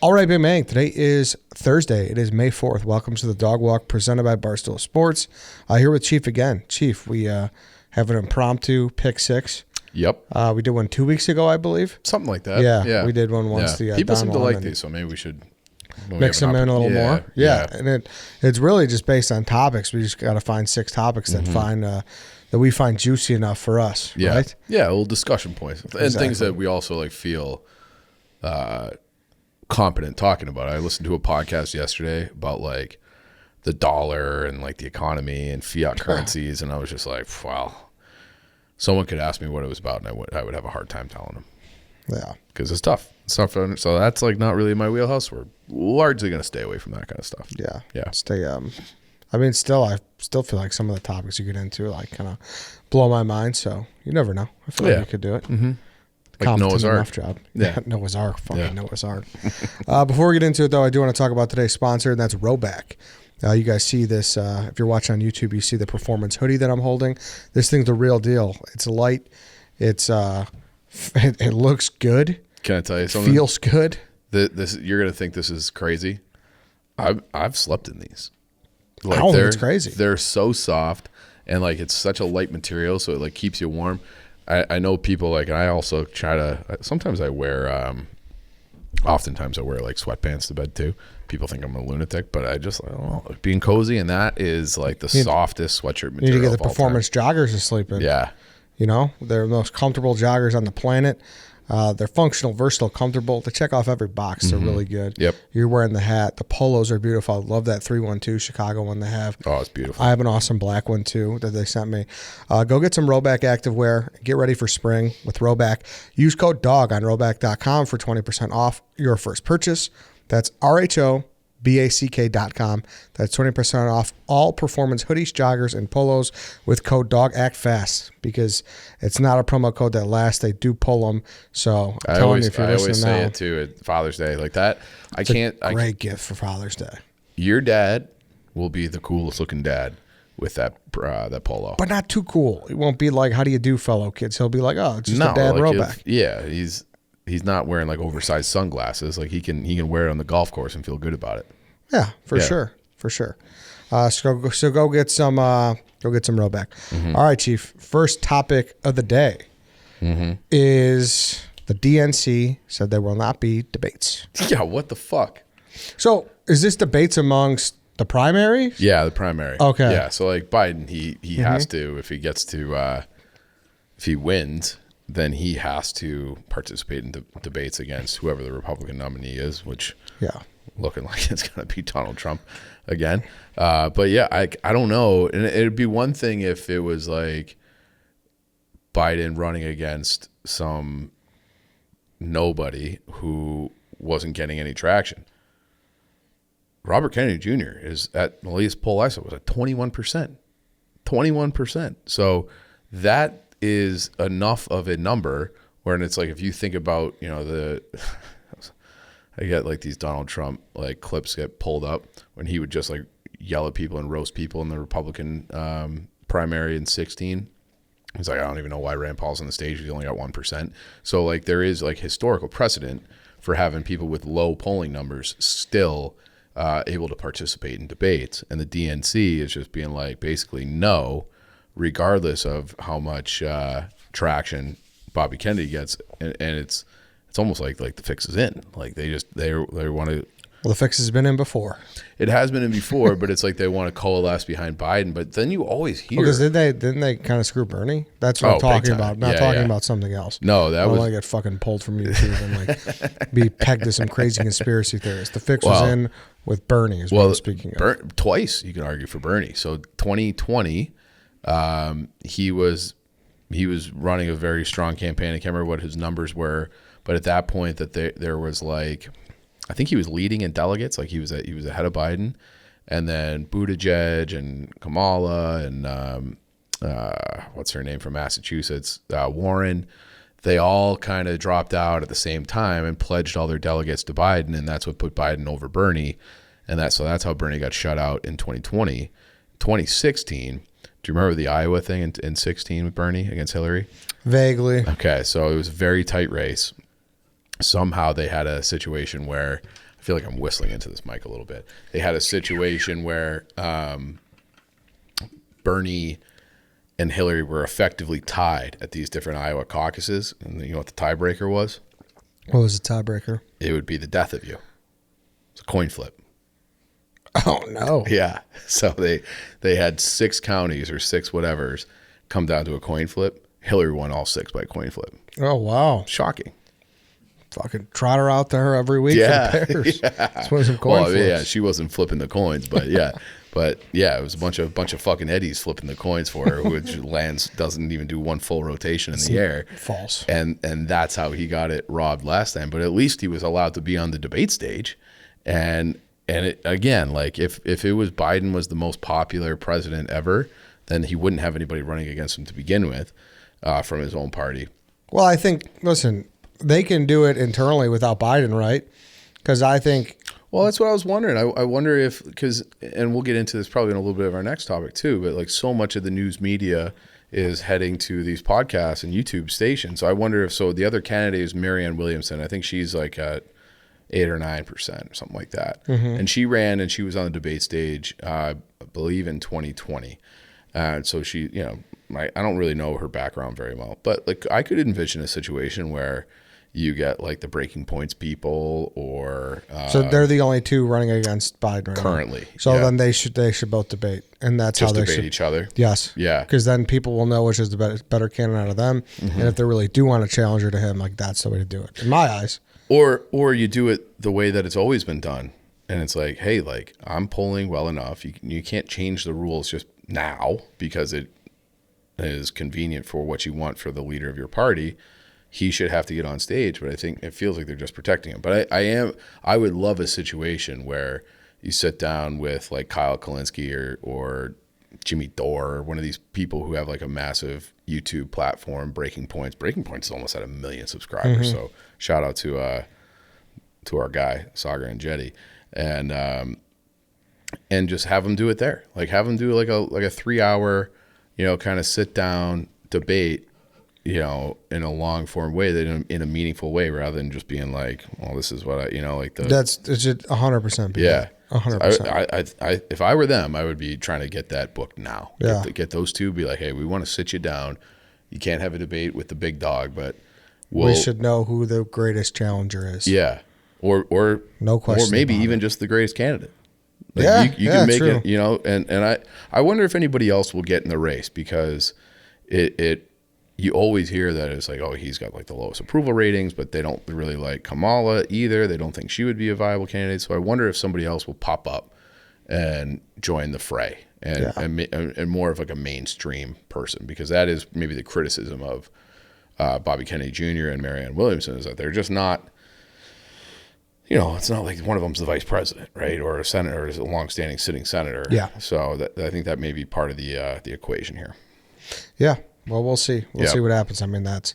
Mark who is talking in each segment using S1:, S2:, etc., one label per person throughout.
S1: All right, Big Man. Today is Thursday. It is May 4th. Welcome to the Dog Walk presented by Barstool Sports. Here with Chief again. Chief, we have an impromptu pick six.
S2: Yep.
S1: We did one 2 weeks ago, I believe.
S2: Something like that.
S1: Yeah. We did one once.
S2: Yeah.
S1: The
S2: People seem to like these, so maybe we should
S1: mix them in a little more. Yeah. And it's really just based on topics. We just got to find 6 topics that we find juicy enough for us.
S2: Yeah.
S1: Right?
S2: Yeah. Little discussion points and things that we also feel competent talking about. I listened to a podcast yesterday about the dollar and the economy and fiat currencies, and I was just like, wow. Someone could ask me what it was about, and I would have a hard time telling them.
S1: Yeah,
S2: because it's tough. So that's not really my wheelhouse. We're largely going to stay away from that kind of stuff.
S1: Yeah,
S2: yeah.
S1: Stay. I still feel like some of the topics you get into kind of blow my mind. So you never know. I feel like we could do it.
S2: Mm-hmm. Like Noah's Ark.
S1: Job.
S2: Yeah.
S1: Noah's Ark. Fucking Noah's Ark. Before we get into it, though, I do want to talk about today's sponsor, and that's RHOBACK. You guys see this. If you're watching on YouTube, you see the performance hoodie that I'm holding. This thing's the real deal. It's light. It's it looks good.
S2: Can I tell you something?
S1: Feels good.
S2: This you're gonna think this is crazy. I've slept in these.
S1: I don't think it's crazy.
S2: They're so soft, and it's such a light material, so it keeps you warm. I know people and I also try to. Sometimes I wear. Oftentimes I wear sweatpants to bed too. People think I'm a lunatic, but I don't know, being cozy, and that is the softest sweatshirt material.
S1: You need to get the performance joggers to sleep in.
S2: Yeah.
S1: They're the most comfortable joggers on the planet. They're functional, versatile, comfortable. They check off every box. They're really good.
S2: Yep. You're
S1: wearing the hat. The polos are beautiful. I love that 312 Chicago one they have.
S2: Oh, it's beautiful.
S1: I have an awesome black one too that they sent me. Go get some RHOBACK activewear. Get ready for spring with RHOBACK. Use code DOG on RHOBACK.com for 20% off your first purchase. That's RHOBACK.com. That's 20% off all performance hoodies, joggers, and polos with code DOG. Act fast because it's not a promo code that lasts. They do pull them. So I'm telling you, if you're listening now.
S2: I always say it too at Father's Day that.
S1: Great gift for Father's Day.
S2: Your dad will be the coolest looking dad with that polo.
S1: But not too cool. It won't be how do you do, fellow kids? He'll be it's just a dad RHOBACK.
S2: He's not wearing oversized sunglasses. He can wear it on the golf course and feel good about it.
S1: Yeah, for sure. So go get some RHOBACK. Mm-hmm. All right, Chief. First topic of the day is the DNC said there will not be debates.
S2: Yeah, what the fuck?
S1: So is this debates amongst the primaries?
S2: Yeah, the primary.
S1: Okay.
S2: Yeah, so Biden, he has to, if he gets to, if he wins, then he has to participate in debates against whoever the Republican nominee is, which looking like it's going to be Donald Trump again. But yeah, I don't know. And it'd be one thing if it was Biden running against some nobody who wasn't getting any traction. Robert Kennedy Jr. is at the latest poll I saw was at 21%. 21%. So that is enough of a number where it's if you think about I get these Donald Trump clips get pulled up when he would just yell at people and roast people in the Republican primary in 2016. He's I don't even know why Rand Paul's on the stage. He only got 1%. So there is historical precedent for having people with low polling numbers still able to participate in debates, and the DNC is just being basically no, regardless of how much traction Bobby Kennedy gets, and it's almost like the fix is in. They want to.
S1: Well, the fix has been in before.
S2: It has been in before, but it's they want to coalesce behind Biden. But then you always hear
S1: because didn't they kind of screw Bernie? That's what I'm talking about. Not talking about something else.
S2: No, that was.
S1: I want to get fucking pulled from YouTube and be pegged to some crazy conspiracy theorist. The fix was in with Bernie. Is what I'm speaking of.
S2: Twice you can argue for Bernie. So 2020. He was running a very strong campaign. I can't remember what his numbers were, but at that point that there was I think he was leading in delegates. He was ahead of Biden, and then Buttigieg and Kamala and what's her name from Massachusetts, Warren. They all kind of dropped out at the same time and pledged all their delegates to Biden, and that's what put Biden over Bernie, and that's how Bernie got shut out in 2020. 2016. Do you remember the Iowa thing in 16 with Bernie against Hillary?
S1: Vaguely.
S2: Okay, so it was a very tight race. somehow they had a situation where, I feel like I'm whistling into this mic a little bit. They had a situation where Bernie and Hillary were effectively tied at these different Iowa caucuses. And you know what the tiebreaker was?
S1: What was the tiebreaker?
S2: It would be the death of you. It's a coin flip.
S1: Oh, no.
S2: Yeah. So they had 6 counties or 6 whatevers come down to a coin flip. Hillary won all 6 by coin flip.
S1: Oh, wow.
S2: Shocking.
S1: Fucking trot her out there every week for the Bears.
S2: Yeah.
S1: Let's win some coin flips.
S2: Yeah, she wasn't flipping the coins, but yeah. But yeah, it was a bunch of fucking Eddies flipping the coins for her, which doesn't even do one full rotation in the air.
S1: False.
S2: And that's how he got it robbed last time. But at least he was allowed to be on the debate stage. And it, again, like if it was Biden was the most popular president ever, then he wouldn't have anybody running against him to begin with from his own party.
S1: Well, I think, listen, they can do it internally without Biden, right? Because I think...
S2: Well, that's what I was wondering. I wonder if, because, and we'll get into this probably in a little bit of our next topic too, but like so much of the news media is heading to these podcasts and YouTube stations. So I wonder if, so the other candidate is Marianne Williamson. I think she's like at 8 or 9% or something like that. Mm-hmm. And she ran and she was on the debate stage, I believe in 2020. So she, you know, I don't really know her background very well, but like I could envision a situation where you get like the Breaking Points people or
S1: so they're the only two running against Biden right
S2: currently.
S1: Now. So then they should both debate, and that's
S2: just
S1: how they
S2: debate
S1: should
S2: each other.
S1: Yes,
S2: yeah,
S1: because then people will know which is the better candidate out of them, and if they really do want a challenger to him, like that's the way to do it in my eyes.
S2: Or you do it the way that it's always been done, and it's like, hey, like I'm polling well enough. You can't change the rules just now because it is convenient for what you want for the leader of your party. He should have to get on stage, but I think it feels like they're just protecting him. But I would love a situation where you sit down with like Kyle Kalinske or Jimmy Dore, or one of these people who have like a massive YouTube platform, Breaking Points. Breaking Points is almost at 1 million subscribers. Mm-hmm. So shout out to our guy, Sagar and Jetty. And just have them do it there. Like have them do like a 3-hour, kind of sit down debate, in a long form way, that in a meaningful way, rather than just being like, well, this is what
S1: it's just 100%.
S2: Yeah.
S1: 100%.
S2: I if I were them, I would be trying to get that book now.
S1: Yeah.
S2: Get those two, be like, hey, we want to sit you down. You can't have a debate with the big dog, but
S1: we should know who the greatest challenger is.
S2: Yeah. Or
S1: no question.
S2: Or maybe even just the greatest candidate. Like
S1: yeah.
S2: You can make
S1: true.
S2: it, and I wonder if anybody else will get in the race, because you always hear that it's like, oh, he's got like the lowest approval ratings, but they don't really like Kamala either. They don't think she would be a viable candidate. So I wonder if somebody else will pop up and join the fray and more of like a mainstream person, because that is maybe the criticism of Bobby Kennedy Jr. and Marianne Williamson, is that they're just not, it's not like one of them's the vice president, right? Or a senator, or is a longstanding sitting senator.
S1: Yeah.
S2: So I think that may be part of the equation here.
S1: Yeah. Well, we'll see. We'll see what happens. I mean, that's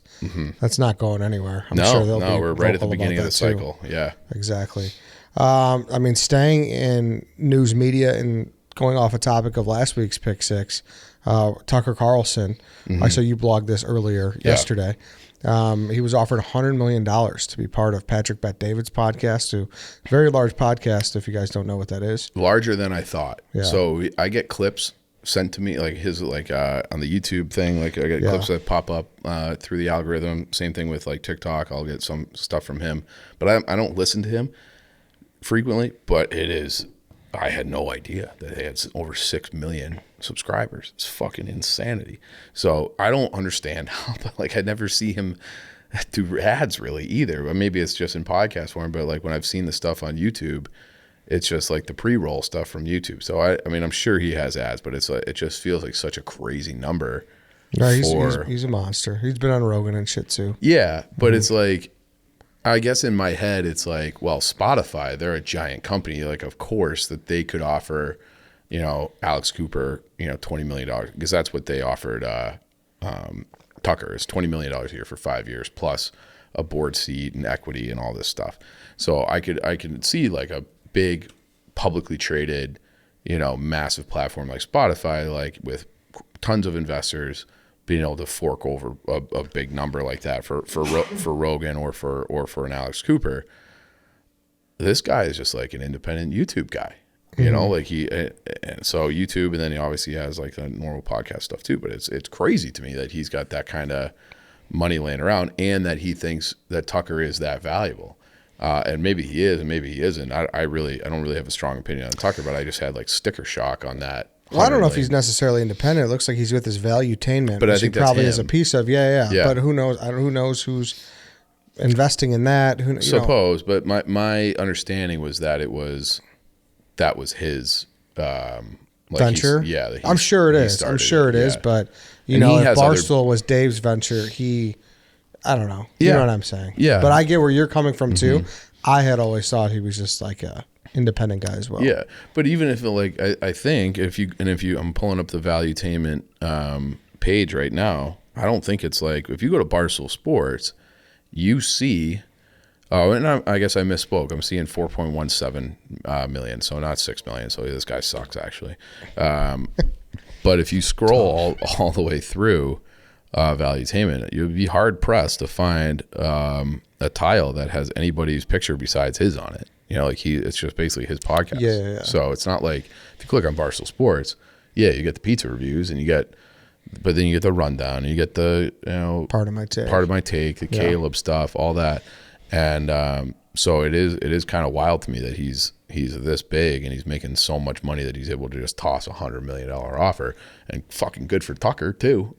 S1: not going anywhere. I'm sure they'll be
S2: we're right at the beginning of the
S1: too.
S2: cycle. Yeah,
S1: exactly. I mean, staying in news media and going off a topic of last week's Pick Six, Tucker Carlson. I saw you blogged this earlier yesterday. He was offered $100 million to be part of Patrick Bet-David's podcast, a very large podcast, if you guys don't know what that is.
S2: Larger than I thought.
S1: Yeah.
S2: So I get clips sent to me, like his, like on the YouTube thing, like I get clips that pop up through the algorithm. Same thing with like TikTok. I'll get some stuff from him, but I don't listen to him frequently. But I had no idea that they had over 6 million subscribers. It's fucking insanity. So I don't understand how, like I never see him do ads really either. But maybe it's just in podcast form. But like when I've seen the stuff on YouTube, it's just like the pre-roll stuff from YouTube. So I mean, I'm sure he has ads, but it's like, it just feels like such a crazy number.
S1: No, he's a monster. He's been on Rogan and shit too.
S2: Yeah, but it's like, I guess in my head, it's like, well, Spotify, they're a giant company. Like, of course, that they could offer, Alex Cooper, $20 million, because that's what they offered Tucker, is $20 million a year for 5 years, plus a board seat and equity and all this stuff. So I could see like a big publicly traded, massive platform like Spotify, like with tons of investors, being able to fork over a big number like that for Rogan or for an Alex Cooper. This guy is just like an independent YouTube guy, you know, like and so YouTube, and then he obviously has like the normal podcast stuff too. But it's crazy to me that he's got that kind of money laying around, and that he thinks that Tucker is that valuable. And maybe he is, and maybe he isn't. I don't really have a strong opinion on Tucker, but I just had like sticker shock on that.
S1: Well, I don't know if he's necessarily independent. It looks like he's with his Valuetainment,
S2: but I think
S1: he probably
S2: that's
S1: is a piece of. Yeah. But who knows? Who knows who's investing in that?
S2: Suppose, but my understanding was that that was his
S1: venture. I'm sure it is. I'm sure it is. But if Barstool was Dave's venture, I don't know. You know what I'm saying?
S2: Yeah.
S1: But I get where you're coming from too. I had always thought he was just like a independent guy as well.
S2: Yeah, but even if I think I'm pulling up the Valuetainment page right now, I don't think it's like, if you go to Barstool Sports, you see, and I guess I misspoke. I'm seeing 4.17 million, so not 6 million. So this guy sucks actually. But if you scroll all the way through Valuetainment, you'd be hard pressed to find a tile that has anybody's picture besides his on it. You know, like it's just basically his podcast.
S1: Yeah.
S2: So it's not like, if you click on Barstool Sports, you get the pizza reviews, and but then you get the rundown, and you get the, part of my take, the Caleb stuff, all that. And so it is kind of wild to me that he's this big, and he's making so much money that he's able to just toss $100 million offer, and fucking good for Tucker too.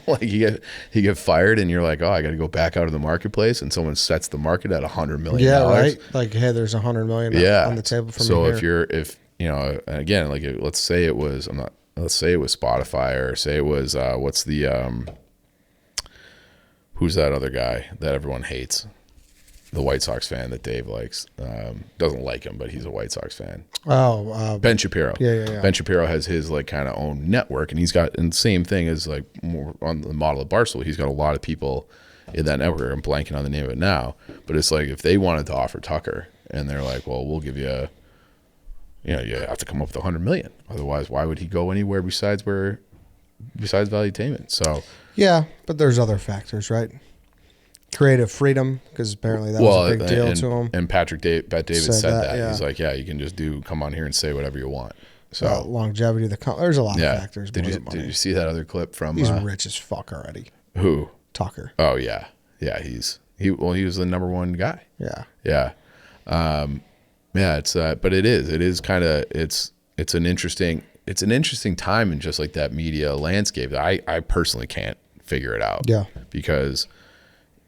S2: Like he get fired, and you're like, oh, I got to go back out of the marketplace, and someone sets the market at $100 million.
S1: Yeah, right. Like, hey, there's $100 million on the table for me.
S2: So if again, like, let's say it was Spotify, or say it was what's the who's that other guy that everyone hates? The White Sox fan that Dave likes, doesn't like him, but he's a White Sox fan. Ben Shapiro.
S1: Yeah.
S2: Ben Shapiro has his like kind of own network, and he's got, and same thing as like more on the model of Barstool. He's got a lot of people in that network. I'm blanking on the name of it now, but it's like, if they wanted to offer Tucker, and they're like, well, we'll give you you have to come up with $100 million. Otherwise, why would he go anywhere besides Valuetainment? So
S1: yeah, but there's other factors, right? Creative freedom, because apparently that was a big deal to him.
S2: And Bet David said that. Yeah. He's like, yeah, you can just come on here and say whatever you want. So
S1: longevity, there's a lot of factors.
S2: Did you see that other clip from?
S1: He's rich as fuck already.
S2: Who?
S1: Tucker.
S2: Oh yeah. He was the number one guy. Yeah. But it is kind of it's an interesting time in just like that media landscape that I personally can't figure it out.
S1: Yeah.
S2: Because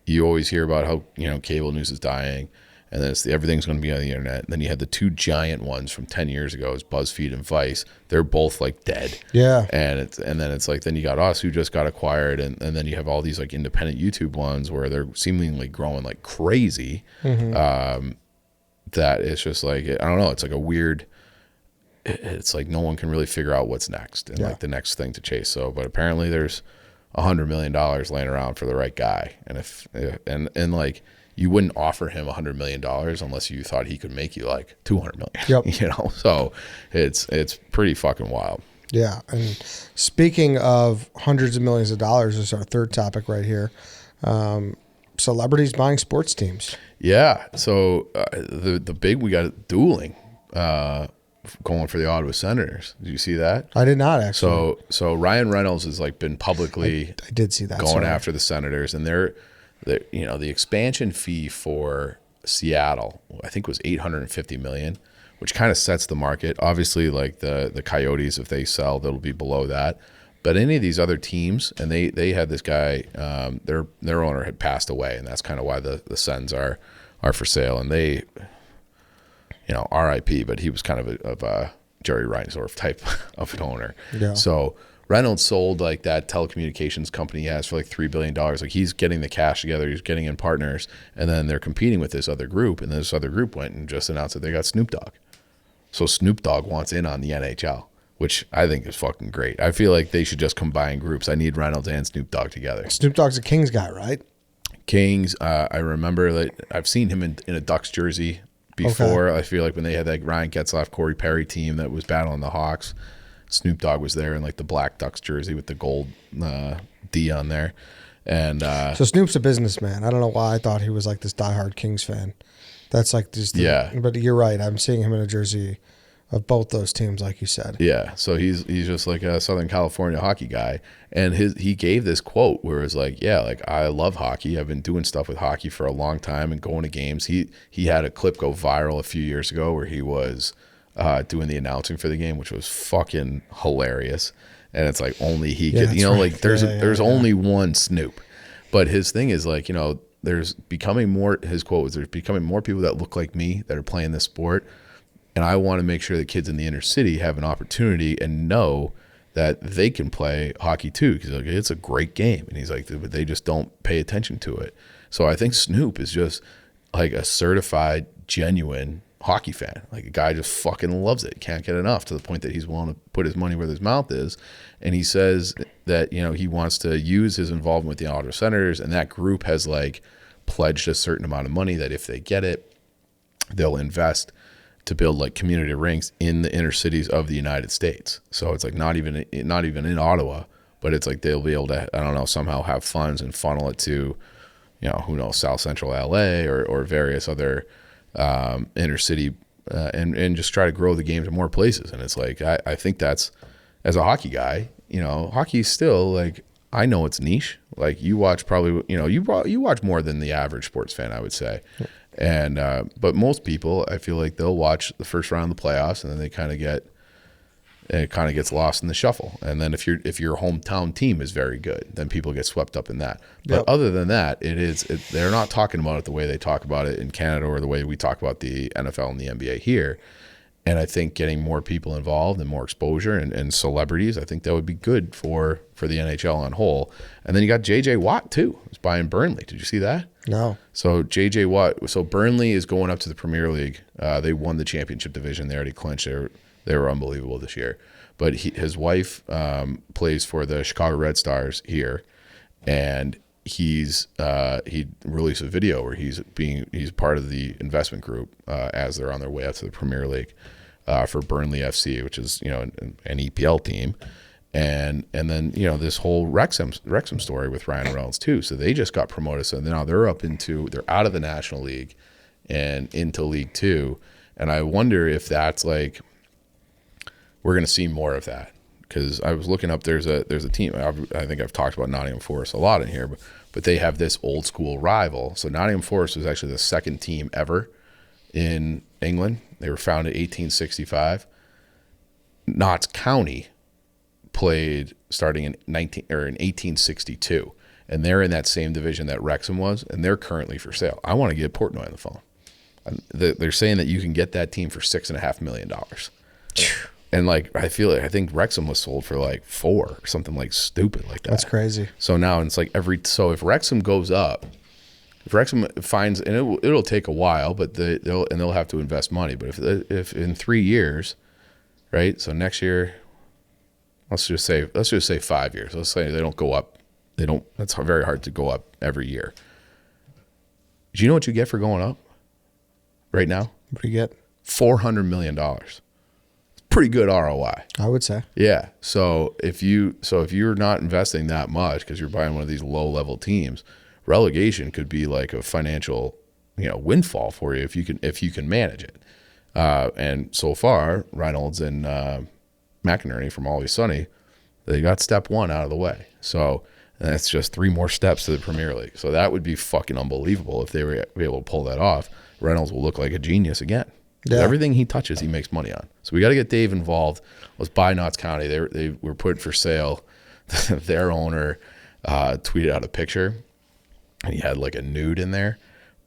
S2: you always hear about how, cable news is dying, and then everything's going to be on the internet. And then you had the two giant ones from 10 years ago, is BuzzFeed and Vice. They're both like dead.
S1: Yeah.
S2: And then it's like, then you got us, who just got acquired, and then you have all these like independent YouTube ones where they're seemingly growing like crazy. That it's just like, I don't know, it's like a weird, it's like no one can really figure out what's next and like the next thing to chase. So, but apparently there's $100 million laying around for the right guy, and like, you wouldn't offer him $100 million unless you thought he could make you like $200 million.
S1: Yep.
S2: So it's pretty fucking wild.
S1: Yeah. And speaking of hundreds of millions of dollars, is our third topic right here. Celebrities buying sports teams.
S2: Yeah. So we got dueling going for the Ottawa Senators. Did you see that?
S1: I did not, actually.
S2: So Ryan Reynolds has like been publicly
S1: I did see that
S2: going after the Senators, and the expansion fee for Seattle, I think, was $850 million, which kind of sets the market. Obviously, like the Coyotes, if they sell, that'll be below that. But any of these other teams, and they had this guy, their owner had passed away, and that's kind of why the Sens are for sale. And they, R.I.P., but he was kind of a Jerry Reinsdorf type of an owner.
S1: Yeah.
S2: So Reynolds sold like that telecommunications company he has for like $3 billion. Like, he's getting the cash together, he's getting in partners, and then they're competing with this other group. And this other group went and just announced that they got Snoop Dogg. So Snoop Dogg wants in on the NHL, which I think is fucking great. I feel like they should just combine groups. I need Reynolds and Snoop Dogg together.
S1: Snoop Dogg's a Kings guy, right?
S2: Kings. I remember that I've seen him in a Ducks jersey before. Okay. I feel like when they had that Ryan Getzlaf, Corey Perry team that was battling the Hawks, Snoop Dogg was there in like the black Ducks jersey with the gold D on there. And
S1: so Snoop's a businessman. I don't know why I thought he was like this diehard Kings fan. That's like just But you're right. I'm seeing him in a jersey of both those teams, like you said.
S2: Yeah, so he's just like a Southern California hockey guy, and he gave this quote where it's like, yeah, like I love hockey. I've been doing stuff with hockey for a long time and going to games. He had a clip go viral a few years ago where he was doing the announcing for the game, which was fucking hilarious. And it's like only he could, like there's only one Snoop, but his thing is like, there's becoming more. His quote was, "There's becoming more people that look like me that are playing this sport." And I want to make sure the kids in the inner city have an opportunity and know that they can play hockey too, because like, it's a great game. And he's like, but they just don't pay attention to it. So I think Snoop is just like a certified, genuine hockey fan. Like a guy just fucking loves it. Can't get enough, to the point that he's willing to put his money where his mouth is. And he says that, he wants to use his involvement with the Ottawa Senators, and that group has like pledged a certain amount of money that if they get it, they'll invest to build like community rinks in the inner cities of the United States. So it's like not even in Ottawa, but it's like they'll be able to, I don't know, somehow have funds and funnel it to, who knows, South Central LA or various other inner city and just try to grow the game to more places. And it's like, I think that's, as a hockey guy, hockey is still like, I know it's niche. Like you watch probably, you watch more than the average sports fan, I would say. And but most people, I feel like they'll watch the first round of the playoffs, and then it kind of gets lost in the shuffle. And then if your hometown team is very good, then people get swept up in that. But other than that, they're not talking about it the way they talk about it in Canada or the way we talk about the NFL and the NBA here. And I think getting more people involved and more exposure and celebrities, I think that would be good for the NHL on whole. And then you got J.J. Watt too. He's buying Burnley. Did you see that?
S1: No.
S2: So J.J. Watt. So Burnley is going up to the Premier League. They won the championship division. They already clinched. They were unbelievable this year. But his wife plays for the Chicago Red Stars here, and he released a video where he's part of the investment group as they're on their way up to the Premier League for Burnley FC, which is an EPL team, and then this whole Wrexham story with Ryan Reynolds too. So they just got promoted, so now they're out of the National League and into League Two, and I wonder if that's like we're going to see more of that. Because I was looking up, there's a team. I think I've talked about Nottingham Forest a lot in here, but they have this old school rival. So Nottingham Forest was actually the second team ever in England. They were founded in 1865. Notts County played starting in 1862, and they're in that same division that Wrexham was, and they're currently for sale. I want to get Portnoy on the phone. They're saying that you can get that team for $6.5 million. And I think Wrexham was sold for like $4 or something like stupid like that. That's
S1: crazy.
S2: So now it's like if Wrexham goes up, if Wrexham finds, and it'll take a while, but they'll have to invest money. But if in 3 years, right? So next year, let's just say 5 years. Let's say they don't go up. It's very hard to go up every year. Do you know what you get for going up right now?
S1: What do you get?
S2: $400 million. Pretty good ROI,
S1: I would say.
S2: Yeah. So if you're not investing that much because you're buying one of these low level teams, relegation could be like a financial, windfall for you if you can manage it. And so far, Reynolds and McInerney from Always Sunny, they got step one out of the way. So that's just 3 more steps to the Premier League. So that would be fucking unbelievable if they were able to pull that off. Reynolds will look like a genius again. Yeah. Everything he touches, he makes money on. So we got to get Dave involved. Let's buy Notts County. They were put for sale. Their owner tweeted out a picture, and he had like a nude in there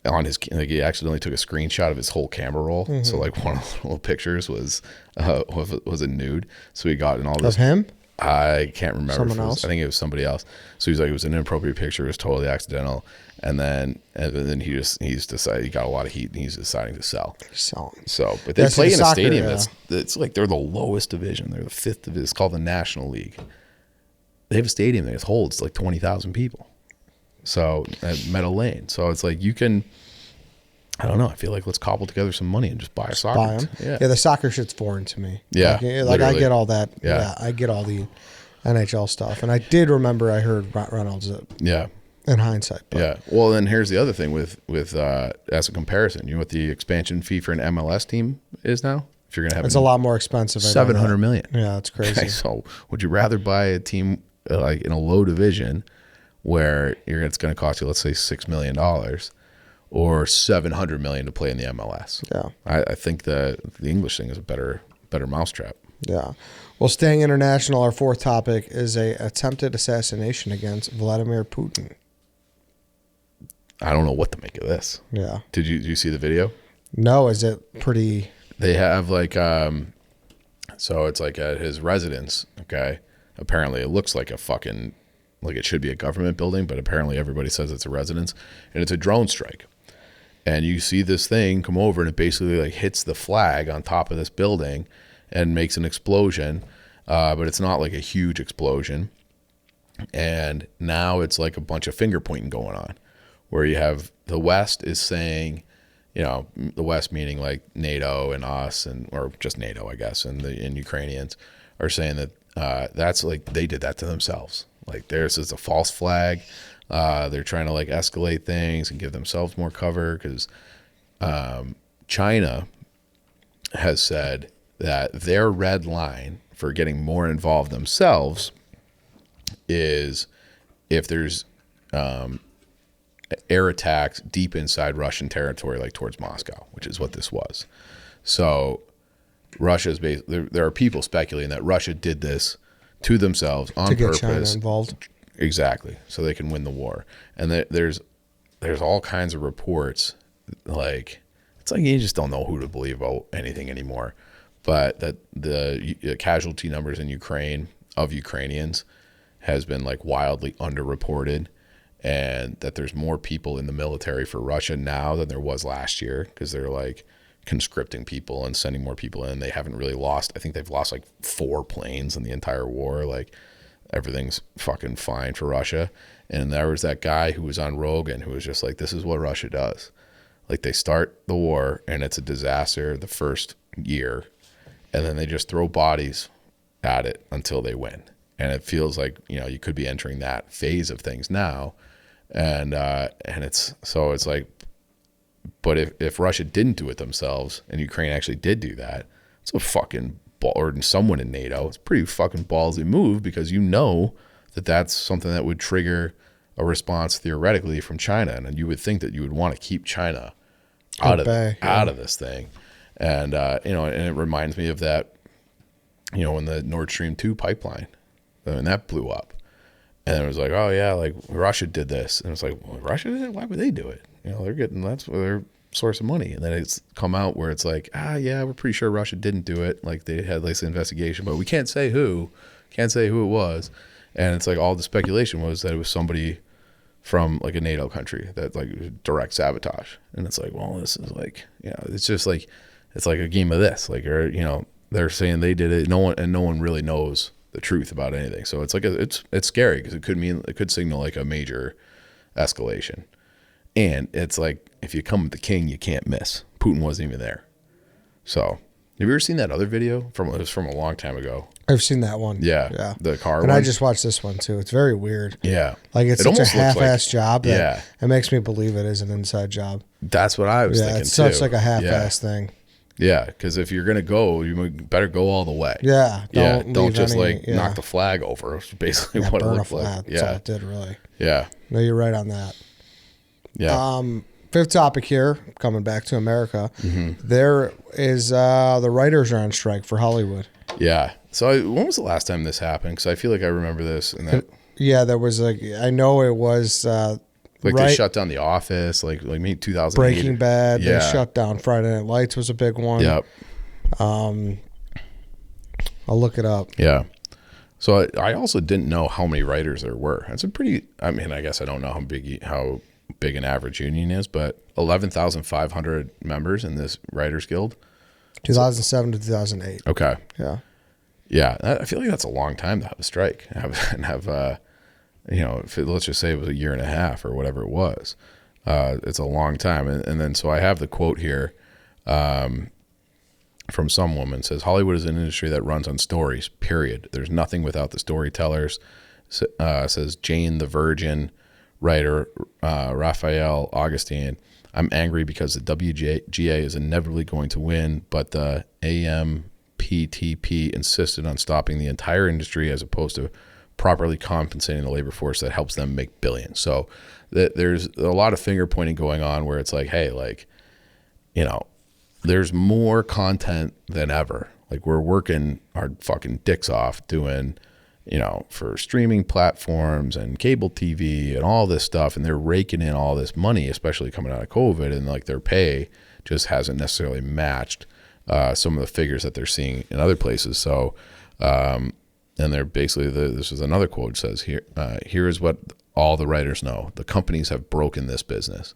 S2: on his. He accidentally took a screenshot of his whole camera roll. Mm-hmm. So like one of the little pictures was a nude. So he got in all this
S1: of him.
S2: I can't remember.
S1: Someone else?
S2: I think it was somebody else. So he's like, it was an inappropriate picture. It was totally accidental. And then he's decided he got a lot of heat, and he's deciding to sell. So, but they play in a stadium that's like they're the lowest division. They're the 5th division. It's called the National League. They have a stadium that holds like 20,000 people. So at Meadow Lane. So it's like you can. I don't know. I feel like let's cobble together some money and just buy a soccer.
S1: Buy them. Yeah, the soccer shit's foreign to me.
S2: Yeah,
S1: like I get all that.
S2: Yeah.
S1: I get all the NHL stuff, and I did remember I heard Reynolds.
S2: Yeah.
S1: In hindsight. But.
S2: Yeah. Well, then here's the other thing with as a comparison. You know what the expansion fee for an MLS team is now? If you're gonna have,
S1: it's a lot more expensive.
S2: $700 million.
S1: Yeah, it's crazy.
S2: Okay, so would you rather buy a team like in a low division where it's going to cost you, let's say, $6 million, or $700 million to play in the MLS?
S1: Yeah,
S2: I think the English thing is a better mousetrap.
S1: Yeah. Well, staying international, our fourth topic is a attempted assassination against Vladimir Putin.
S2: I don't know what to make of this.
S1: Yeah.
S2: Did you see the video?
S1: No, is it pretty?
S2: They have like so it's like at his residence. Okay, apparently it looks like a fucking like it should be a government building, but apparently everybody says it's a residence, and it's a drone strike. And you see this thing come over, and it basically like hits the flag on top of this building and makes an explosion, but it's not like a huge explosion. And now it's like a bunch of finger pointing going on, where you have the West is saying, you know, the West meaning like NATO and us, or just NATO, I guess, and Ukrainians are saying that that's like they did that to themselves. Like theirs is a false flag. They're trying to like escalate things and give themselves more cover because China has said that their red line for getting more involved themselves is if there's air attacks deep inside Russian territory, like towards Moscow, which is what this was. So Russia's there are people speculating that Russia did this to themselves on purpose. To get China
S1: involved.
S2: Exactly. So they can win the war. And there's all kinds of reports. Like, it's like you just don't know who to believe about anything anymore. But that the casualty numbers in Ukraine of Ukrainians has been like wildly underreported, and that there's more people in the military for Russia now than there was last year because they're like conscripting people and sending more people in. They haven't really lost. I think they've lost like 4 planes in the entire war. Like everything's fucking fine for Russia. And there was that guy who was on Rogan who was just like, this is what Russia does. Like they start the war and it's a disaster the first year, and then they just throw bodies at it until they win. And it feels like, you know, you could be entering that phase of things now. And it's like, but if Russia didn't do it themselves and Ukraine actually did do that, it's a fucking or someone in NATO, it's a pretty fucking ballsy move, because you know that that's something that would trigger a response theoretically from China. And you would think that you would want to keep China out of this thing. And, you know, and it reminds me of that, you know, when the Nord Stream 2 pipeline, and that blew up. And it was like, oh yeah, like Russia did this. And it's like, well, Russia did it? Why would they do it? You know, that's their source of money. And then it's come out where it's like, yeah, we're pretty sure Russia didn't do it. Like they had this investigation, but we can't say who it was. And it's like all the speculation was that it was somebody from like a NATO country that like direct sabotage. And it's like, well, this is like, you know, it's just like, it's like a game of this, like, or, you know, they're saying they did it. No one really knows the truth about anything. So it's like, it's scary because it could signal like a major escalation. And it's like, if you come with the king, you can't miss. Putin wasn't even there. So have you ever seen that other video it was from a long time ago?
S1: I've seen that one.
S2: Yeah. The car
S1: and
S2: one.
S1: I just watched this one too. It's very weird.
S2: Yeah.
S1: Like it's such a half-assed job that it makes me believe it is an inside job.
S2: That's what I was thinking too.
S1: It's such like a half-assed thing.
S2: Yeah, because if you're gonna go, you better go all the way.
S1: Yeah,
S2: don't just knock the flag over. It's basically what it looked like.
S1: That's all it did, really.
S2: Yeah.
S1: No, you're right on that.
S2: Yeah.
S1: Fifth topic here, coming back to America. Mm-hmm. There is the writers are on strike for Hollywood.
S2: Yeah. So when was the last time this happened? Because I feel like I remember this.
S1: Yeah, there was I know it was.
S2: They shut down The Office, like maybe 2008.
S1: Breaking Bad. Yeah. They shut down Friday Night Lights was a big one.
S2: Yep.
S1: I'll look it up.
S2: Yeah. So I also didn't know how many writers there were. It's a pretty. I mean, I guess I don't know how big an average union is, but 11,500 members in this Writers Guild. 2007
S1: to 2008.
S2: Okay.
S1: Yeah.
S2: Yeah, I feel like that's a long time to have a strike and have you know, let's just say it was a year and a half or whatever it was. It's a long time. And then so I have the quote here from some woman. It says, Hollywood is an industry that runs on stories, period. There's nothing without the storytellers. Says Jane the Virgin writer Raphael Augustine. I'm angry because the WGA is inevitably going to win, but the AMPTP insisted on stopping the entire industry as opposed to properly compensating the labor force that helps them make billions. So there's a lot of finger pointing going on where it's like, hey, like, you know, there's more content than ever. Like, we're working our fucking dicks off doing, you know, for streaming platforms and cable TV and all this stuff. And they're raking in all this money, especially coming out of COVID, and like their pay just hasn't necessarily matched some of the figures that they're seeing in other places. So, and they're basically, this is another quote, says here, here is what all the writers know. The companies have broken this business.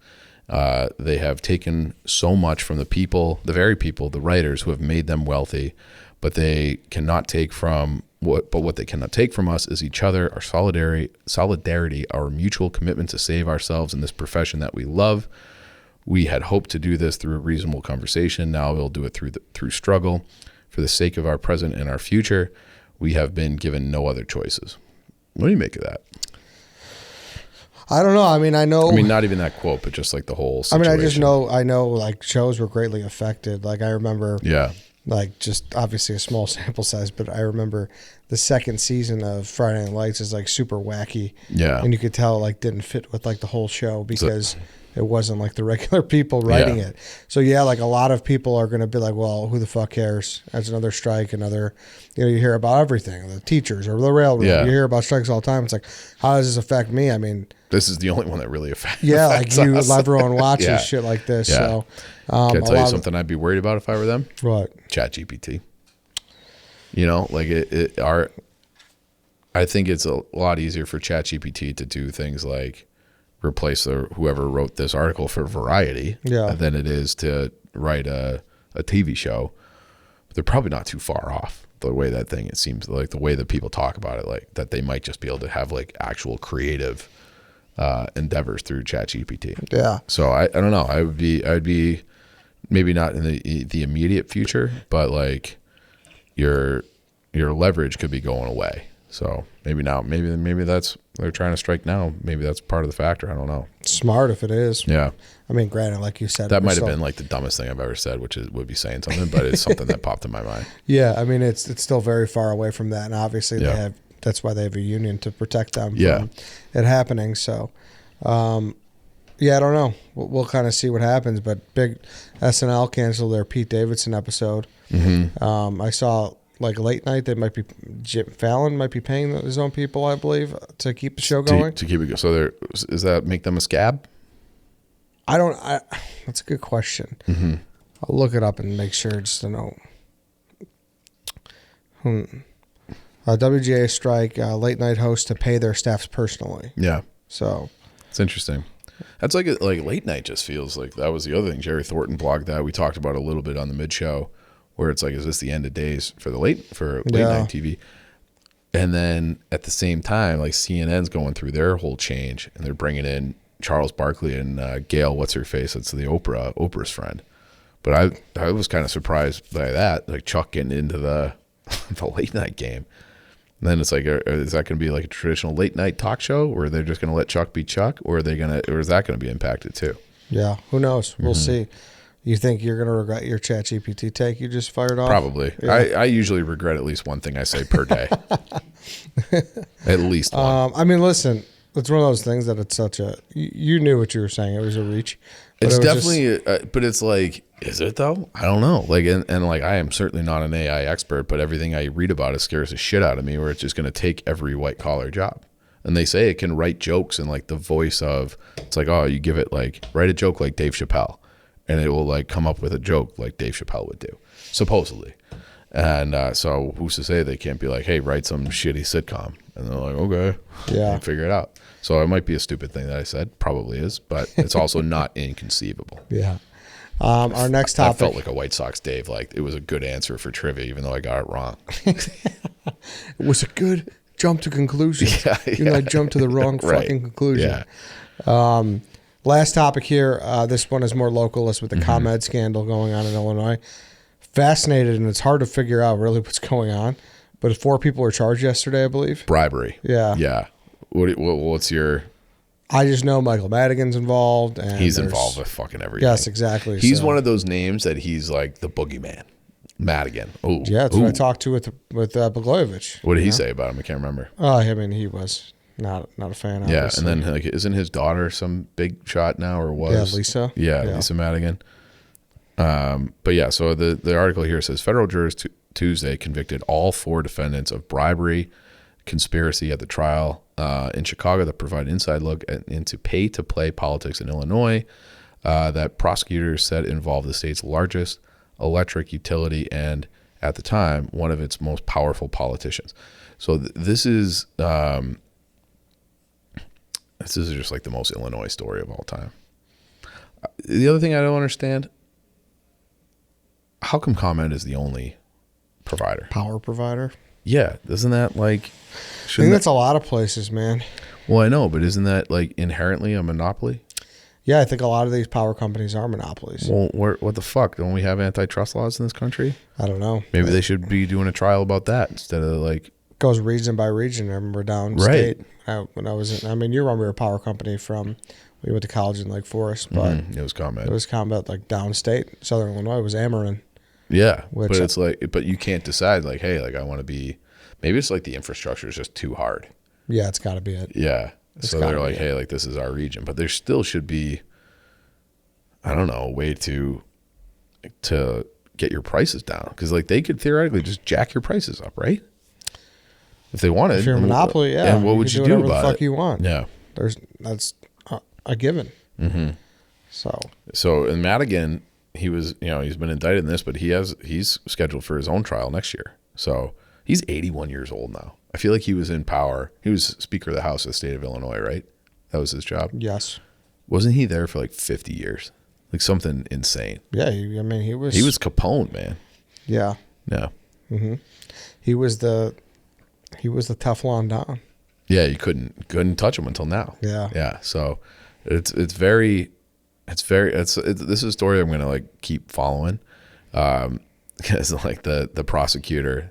S2: They have taken so much from the people, the very people, the writers who have made them wealthy, but they cannot take from what they cannot take from us is each other, our solidarity, our mutual commitment to save ourselves in this profession that we love. We had hoped to do this through a reasonable conversation. Now we'll do it through struggle for the sake of our present and our future. We have been given no other choices. What do you make of that?
S1: I don't know. I mean,
S2: not even that quote, but just like the whole situation.
S1: I know like shows were greatly affected. Like I remember, like just obviously a small sample size, but I remember the second season of Friday Night Lights is like super wacky. Yeah. And you could tell it like didn't fit with like the whole show because it wasn't like the regular people writing it. So yeah, like a lot of people are going to be like, well, who the fuck cares? That's another strike, another, you know, you hear about everything, the teachers or the railroad. You hear about strikes all the time. It's like, how does this affect me? I mean, this
S2: is the only one that really affects
S1: like everyone watches shit like this. Yeah. So
S2: can I tell you something I'd be worried about if I were them?
S1: What?
S2: ChatGPT. You know, like I think it's a lot easier for ChatGPT to do things like replace whoever wrote this article for Variety than it is to write a TV show. But they're probably not too far off the way that thing, it seems like the way that people talk about it, like that they might just be able to have like actual creative endeavors through ChatGPT.
S1: Yeah.
S2: So I don't know. I'd be maybe not in the immediate future, but like your leverage could be going away. So maybe that's, they're trying to strike now. Maybe that's part of the factor. I don't know.
S1: Smart if it is.
S2: Yeah.
S1: I mean, granted, like you said,
S2: that might have been like the dumbest thing I've ever said, would be saying something, but it's something that popped in my mind.
S1: Yeah. I mean, it's still very far away from that. And obviously that's why they have a union to protect them from it happening. So, I don't know. We'll kind of see what happens, but big SNL canceled their Pete Davidson episode. Mm-hmm. I saw like late night, they might be, Jim Fallon might be paying his own people, I believe, to keep the show going.
S2: To keep it going. So does that make them a scab?
S1: That's a good question. Mm-hmm. I'll look it up and make sure just to know. WGA strike, late night hosts to pay their staffs personally.
S2: Yeah.
S1: So
S2: it's interesting. That's like late night just feels like that was the other thing. Jerry Thornton blogged that. We talked about a little bit on the mid show where it's like, is this the end of days for late night TV? And then at the same time, like CNN's going through their whole change and they're bringing in Charles Barkley and Gail, what's her face? That's the Oprah's friend. But I was kind of surprised by that, like Chuck getting into the late night game. And then it's like, is that going to be like a traditional late night talk show where they're just going to let Chuck be Chuck, or is that going to be impacted too?
S1: Yeah, who knows? We'll see. You think you're going to regret your ChatGPT take you just fired off?
S2: Probably. Yeah. I usually regret at least one thing I say per day. At least one.
S1: I mean, listen, it's one of those things that it's such a, you knew what you were saying. It was a reach.
S2: It's definitely, but it's like, is it though? I don't know. Like, and like, I am certainly not an AI expert, but everything I read about it scares the shit out of me, where it's just going to take every white collar job. And they say it can write jokes in like the voice of, it's like, oh, you give it like, write a joke like Dave Chappelle, and it will like come up with a joke like Dave Chappelle would do, supposedly. And so who's to say they can't be like, hey, write some shitty sitcom? And they're like, okay, and figure it out. So it might be a stupid thing that I said, probably is, but it's also not inconceivable.
S1: Yeah. Our next topic.
S2: I felt like a White Sox Dave. Like it was a good answer for trivia, even though I got it wrong.
S1: It was a good jump to conclusion. Even though I jumped to the wrong fucking conclusion. Yeah. Last topic here. This one is more local. It's with the ComEd scandal going on in Illinois. Fascinated, and it's hard to figure out really what's going on. But 4 people were charged yesterday, I believe.
S2: Bribery.
S1: Yeah.
S2: Yeah. What's your...
S1: I just know Michael Madigan's involved. And
S2: he's involved with fucking everything.
S1: Yes, exactly.
S2: He's one of those names that he's like the boogeyman. Madigan. Oh,
S1: yeah, that's what I talked to with Blagojevich.
S2: What did he say about him? I can't remember.
S1: Oh, I mean, he was not a fan.
S2: Yeah,
S1: obviously.
S2: and then like, isn't his daughter some big shot now, or was?
S1: Yeah, Lisa.
S2: Yeah, Lisa Madigan. But yeah, so the article here says federal jurors Tuesday convicted all 4 defendants of bribery, conspiracy at the trial in Chicago that provide an inside look into pay-to-play politics in Illinois that prosecutors said involved the state's largest electric utility and, at the time, one of its most powerful politicians. So this is just like the most Illinois story of all time. The other thing I don't understand, how come ComEd is the only provider?
S1: Power provider?
S2: Yeah. Isn't that like...
S1: I think that's a lot of places, man.
S2: Well, I know, but isn't that like inherently a monopoly?
S1: Yeah, I think a lot of these power companies are monopolies.
S2: Well, what the fuck? Don't we have antitrust laws in this country?
S1: I don't know.
S2: Maybe they should be doing a trial about that instead of like...
S1: It goes region by region. I remember downstate. Right. When I was in... I mean, you remember a power company from... We went to college in Lake Forest, but...
S2: It was ComEd.
S1: It was ComEd, like downstate. Southern Illinois was Ameren.
S2: Yeah, but it's like... But you can't decide like, hey, like I want to be... Maybe it's like the infrastructure is just too hard.
S1: Yeah, it's got to be it.
S2: Yeah. So they're like, hey, like this is our region. But there still should be... I don't know, a way to get your prices down, because like they could theoretically just jack your prices up, right? If they wanted.
S1: If you're a monopoly, yeah.
S2: And what would you do about it?
S1: Whatever the fuck you want.
S2: Yeah,
S1: that's a given. Mm-hmm.
S2: So in Madigan, he was, he's been indicted in this, but he's scheduled for his own trial next year. So he's 81 years old now. I feel like he was in power. He was Speaker of the House of the state of Illinois, right? That was his job.
S1: Yes.
S2: Wasn't he there for like 50 years? Like something insane.
S1: Yeah, I mean, he was
S2: Capone, man.
S1: Yeah.
S2: Yeah.
S1: Mm-hmm. He was the Teflon Don.
S2: Yeah, you couldn't touch him until now.
S1: Yeah.
S2: Yeah. So this is a story I'm gonna like keep following. Because like the prosecutor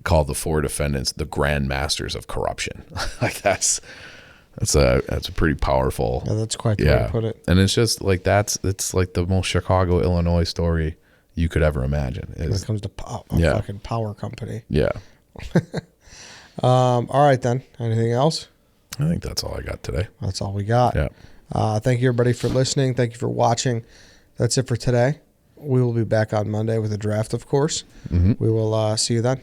S2: called the 4 defendants the grand masters of corruption. Like that's a pretty powerful.
S1: Yeah, that's quite the way to put it.
S2: And it's just like it's like the most Chicago, Illinois story you could ever imagine.
S1: When it comes to a fucking power company.
S2: Yeah.
S1: All right then. Anything else?
S2: I think that's all I got today.
S1: That's all we got.
S2: Yeah.
S1: Thank you everybody for listening. Thank you for watching. That's it for today. We will be back on Monday with a draft, of course. Mm-hmm. We will see you then.